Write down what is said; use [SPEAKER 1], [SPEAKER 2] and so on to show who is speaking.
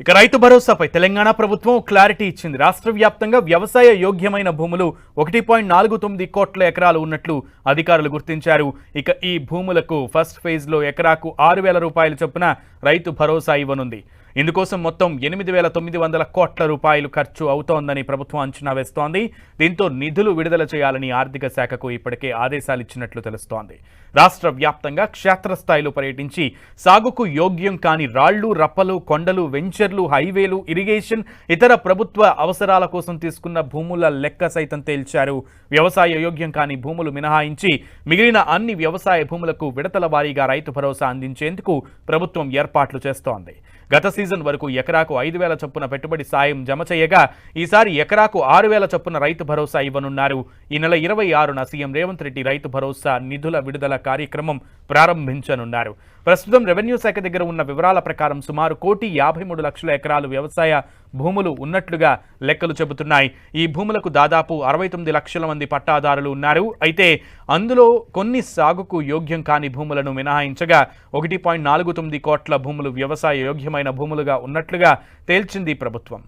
[SPEAKER 1] ఇక రైతు భరోసాపై తెలంగాణ ప్రభుత్వం క్లారిటీ ఇచ్చింది. రాష్ట్ర వ్యాప్తంగా వ్యవసాయ యోగ్యమైన భూములు 1.49 కోట్ల ఎకరాలు ఉన్నట్లు అధికారులు గుర్తించారు. ఇక ఈ భూములకు ఫస్ట్ ఫేజ్లో ఎకరాకు 6,000 రూపాయల చొప్పున రైతు భరోసా ఇవ్వనుంది. ఇందుకోసం మొత్తం 8,900 కోట్ల రూపాయలు ఖర్చు అవుతోందని ప్రభుత్వం అంచనా వేస్తోంది. దీంతో నిధులు విడుదల చేయాలని ఆర్థిక శాఖకు ఇప్పటికే ఆదేశాలు ఇచ్చినట్లు తెలుస్తోంది. రాష్ట్ర వ్యాప్తంగా క్షేత్రస్థాయిలో పర్యటించి సాగుకు యోగ్యం కాని రాళ్లు, రప్పలు, కొండలు, వెంచర్లు, హైవేలు, ఇరిగేషన్, ఇతర ప్రభుత్వ అవసరాల కోసం తీసుకున్న భూముల లెక్క సైతం తేల్చారు. వ్యవసాయ యోగ్యం కాని భూములు మినహాయించి మిగిలిన అన్ని వ్యవసాయ భూములకు విడతల వారీగా రైతు భరోసా అందించేందుకు ప్రభుత్వం ఏర్పాట్లు చేస్తోంది. గత సీజన్ వరకు ఎకరాకు 5,000 చొప్పున పెట్టుబడి సాయం జమ చేయగా ఈసారి ఎకరాకు 6,000 చొప్పున రైతు భరోసా ఇవ్వనున్నారు. ఈ నెల 26న సీఎం రేవంత్ రెడ్డి రైతు భరోసా నిధుల విడుదల కార్యక్రమం ప్రారంభించనున్నారు. ప్రస్తుతం రెవెన్యూ శాఖ దగ్గర ఉన్న వివరాల ప్రకారం సుమారు 1,53,00,000 ఎకరాలు వ్యవసాయ భూములు ఉన్నట్లుగా లెక్కలు చెబుతున్నాయి. ఈ భూములకు దాదాపు 69 లక్షల మంది పట్టాదారులు ఉన్నారు. అయితే అందులో కొన్ని సాగుకు యోగ్యం కాని భూములను మినహాయించగా 1.49 కోట్ల భూములు వ్యవసాయ యోగ్యమైన భూములుగా ఉన్నట్లుగా తేల్చింది ప్రభుత్వం.